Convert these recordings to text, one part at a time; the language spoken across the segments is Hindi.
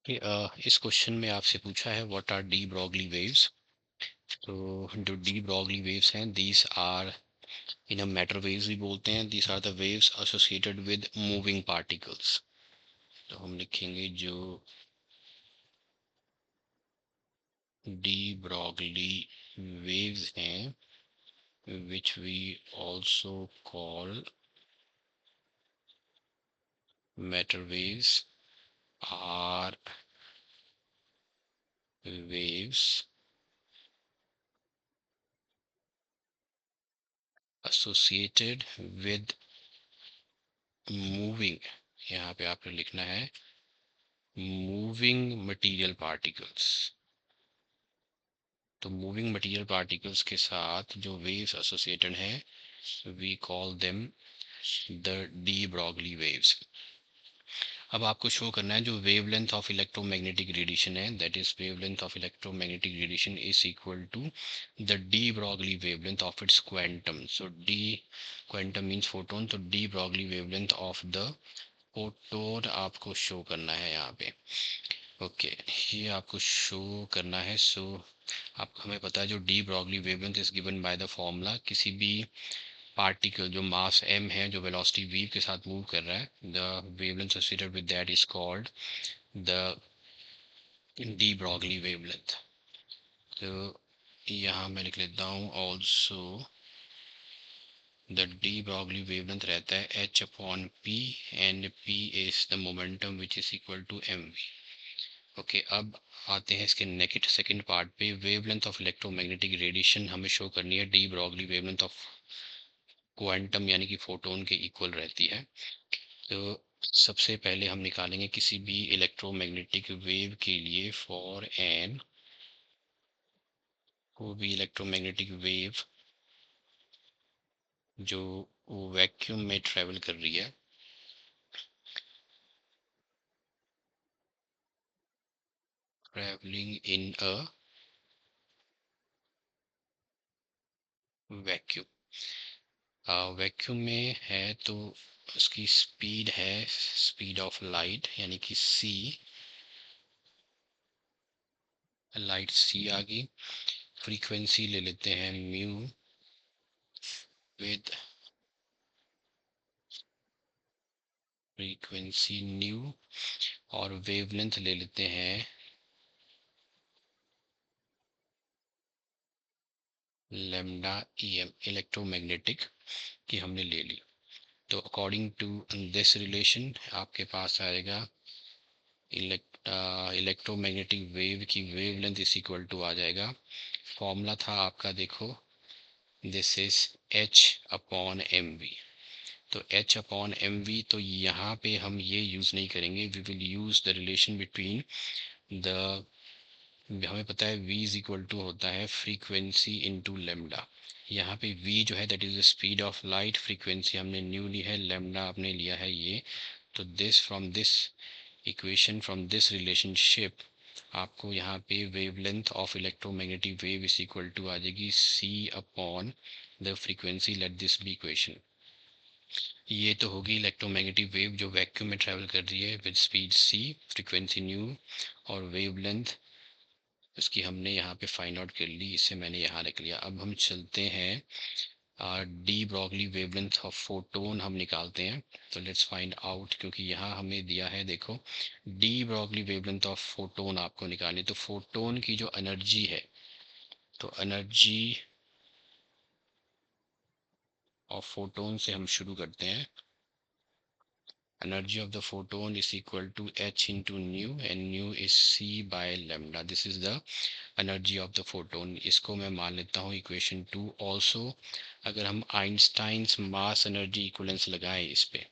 कि इस क्वेश्चन में आपसे पूछा है what are de Broglie waves. तो जो डी ब्रॉगली वेव्स हैं दीज आर इन्हें मैटर वेव्स भी बोलते हैं। These are the waves associated with moving particles. तो हम लिखेंगे जो डी ब्रॉगली वेव्स हैं which we also call matter waves are waves associated with moving, यहाँ पे आपने लिखना है मूविंग मटेरियल पार्टिकल्स। तो मूविंग मटेरियल पार्टिकल्स के साथ जो वेव्स एसोसिएटेड हैं we call them the de Broglie waves. अब आपको शो करना है जो वेवलेंथ ऑफ इलेक्ट्रोमैग्नेटिक रेडिएशन है, that is wavelength of electromagnetic radiation is equal to the de Broglie wavelength of its quantum. So the quantum means photon, तो de Broglie wavelength of the photon आपको शो करना है यहाँ पे। ओके ये आपको शो करना है। सो आप हमें पता है जो de Broglie wavelength is given by the formula, किसी भी पार्टिकल जो मास m है जो वेलोसिटी v के साथ मूव कर रहा है, the wavelength associated with that is called the de Broglie wavelength. तो यहाँ मैं लिख लेता हूँ also the de Broglie wavelength रहता है h upon p and p is the momentum which is equal to mv। Okay अब आते हैं इसके नेगेटिव सेकंड पार्ट पे। वेवलेंथ ऑफ इलेक्ट्रोमैग्नेटिक रेडिएशन हमें शो करनी है, de Broglie wavelength of quantum यानी कि फोटोन के इक्वल रहती है। तो सबसे पहले हम निकालेंगे किसी भी इलेक्ट्रोमैग्नेटिक वेव के लिए फॉर एन को भी इलेक्ट्रोमैग्नेटिक वेव जो वैक्यूम में ट्रेवल कर रही है, travelling in a vacuum. Vacuum में है तो उसकी स्पीड है स्पीड ऑफ लाइट यानी कि सी, लाइट सी आ गई। फ्रीक्वेंसी ले लेते हैं म्यू विद फ्रीक्वेंसी न्यू, और वेवलेंथ ले लेते हैं लेमडा em इलेक्ट्रोमैग्नेटिक की हमने ले ली। तो अकॉर्डिंग टू दिस रिलेशन आपके पास आएगा इलेक्ट्रोमैग्नेटिक वेव की वेवलेंथ इज इक्वल टू आ जाएगा, फॉर्मूला था आपका देखो, this is h upon m v. तो h अपॉन एम वी, तो यहाँ पे हम ये यूज़ नहीं करेंगे, we will use the relation between the, हमें पता है v इज इक्वल टू होता है फ्रीक्वेंसी इनटू लेमडा। यहाँ पे v जो है that is the speed of light, frequency हमने न्यू ली है, लेमडा आपने लिया है ये। तो this from this equation, from this relationship आपको यहाँ पे wavelength of electromagnetic wave is equal to आ जाएगी c upon the frequency, let this be equation. ये तो होगी इलेक्ट्रोमैग्नेटिक वेव जो वैक्यूम में ट्रेवल कर रही है with speed c, frequency nu, और वेवलेंथ इसकी हमने यहाँ पे फाइंड आउट कर ली, इसे मैंने यहाँ रख लिया। अब हम चलते हैं de Broglie wavelength of photon हम निकालते हैं। तो लेट्स फाइंड आउट, क्योंकि यहाँ हमें दिया है देखो de Broglie wavelength of photon आपको निकालनी। तो फोटोन की जो एनर्जी है, तो एनर्जी ऑफ फोटोन से हम शुरू करते हैं। energy of the photon is equal to h into nu and nu is c by lambda, this is the energy of the photon। इसको मैं मान लेता हूँ इक्वेशन 2। ऑल्सो अगर हम आइंस्टाइंस मास एनर्जी इक्वलेंस लगाएं इस पे,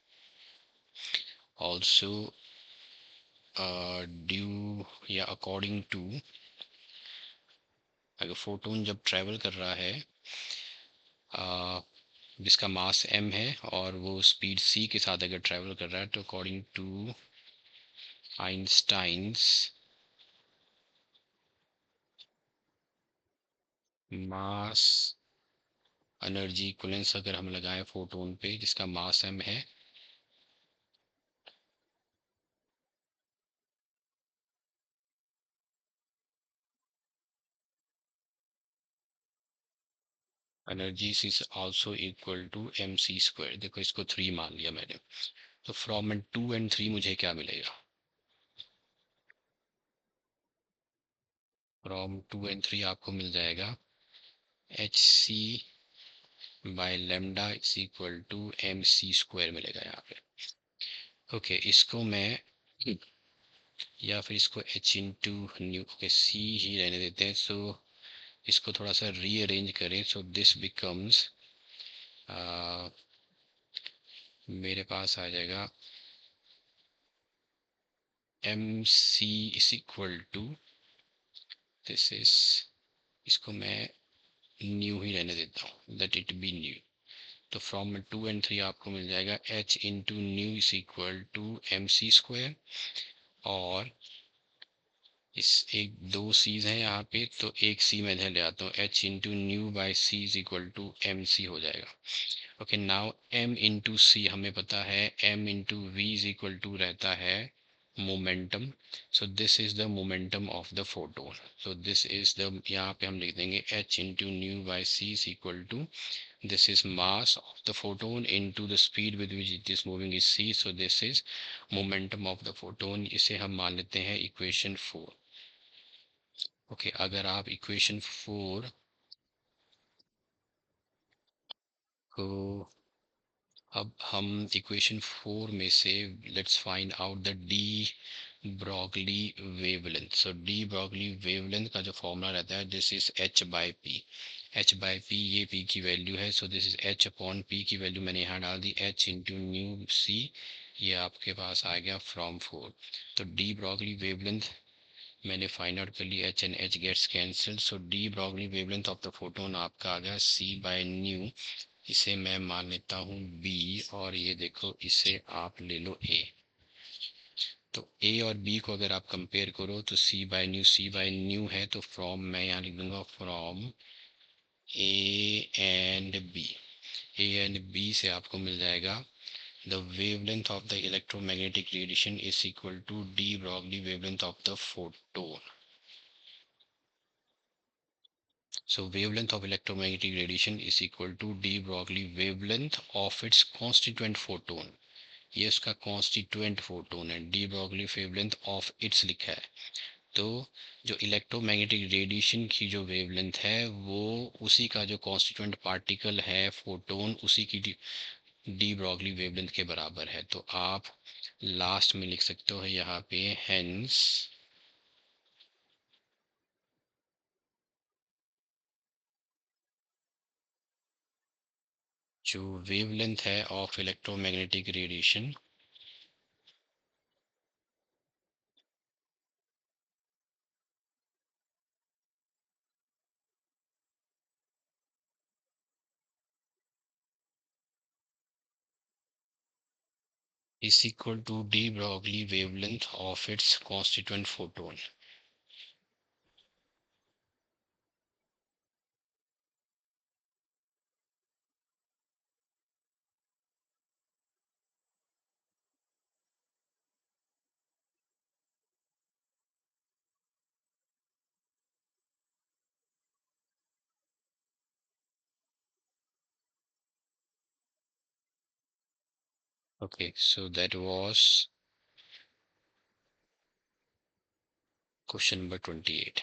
ऑल्सो ड्यू या अकॉर्डिंग टू, अगर फोटोन जब ट्रेवल कर रहा है जिसका मास m है और वो स्पीड c के साथ अगर ट्रेवल कर रहा है, तो according to Einstein's mass energy equivalence अगर हम लगाएं फोटोन पे जिसका मास m है, energy is also equal to mc²। देखो इसको 3 मान लिया मैंने, तो फ्रॉम 2 एंड 3 मुझे क्या मिलेगा? फ्रॉम 2 एंड 3 आपको मिल जाएगा hc/λ = mc² मिलेगा यहाँ पे। ओके, इसको मैं या फिर इसको h इंटू न्यू, ओके सी ही रहने देते हैं। सो इसको थोड़ा सा रीअरेंज करें, सो दिस बिकम्स, मेरे पास आ जाएगा mc is equal to this is, इसको मैं न्यू ही रहने देता हूँ, दैट इट बी न्यू। तो फ्रॉम 2 एंड 3 आपको मिल जाएगा h into nu is equal to mc²। और इस एक दो सीज हैं यहाँ पे, तो एक सी मैं इधर ले आता हूँ, h into nu by c is equal to mc हो जाएगा। Okay, now m into c हमें पता है, m into v is equal to रहता है momentum. So this is the momentum of the photon. So this is the, यहाँ पे हम लिख देंगे h into nu by c is equal to, this is mass of the photon into the speed with which it is moving is c, so this is momentum of the photon। इसे हम मान लेते हैं इक्वेशन 4। ओके, अगर आप इक्वेशन 4 को, अब हम इक्वेशन 4 में से let's find out the de Broglie wavelength. So de Broglie wavelength का जो फॉर्मूला रहता है, this is h by p. h by p, ये p की वैल्यू है, so this is h upon p की वैल्यू मैंने यहाँ डाल दी, h इंटू न्यू सी, ये आपके पास आ गया फ्रॉम 4। तो डी ब्रॉगली वेवलेंथ मैंने फाइंड आउट कर लिया, h and h gets cancel, so de Broglie wavelength of the photon आपका आ गया c बाय न्यू। इसे मैं मान लेता हूँ b, और ये देखो इसे आप ले लो a। तो a और b को अगर आप कंपेयर करो तो c बाय न्यू है, तो फ्रॉम मैं यहाँ लिख दूंगा from a and b। a and b से आपको मिल जाएगा the wavelength of the electromagnetic radiation is equal to de Broglie wavelength of the photon. So wavelength of electromagnetic radiation is equal to d Broglie wavelength of its constituent photon। ये उसका कॉन्स्टिट्यूएंट फोटोन है, de Broglie wavelength of it's लिखा है। तो जो इलेक्ट्रोमैग्नेटिक रेडिएशन की जो वेवलेंथ है, वो उसी का जो कॉन्स्टिट्यूएंट पार्टिकल है फोटोन, उसी की डी ब्रॉगली वेवलेंथ के बराबर है। तो आप लास्ट में लिख सकते हो यहाँ पे हेंस जो वेवलेंथ है of electromagnetic radiation is equal to d Broglie wavelength of its constituent photon। Okay, so that was question number 28।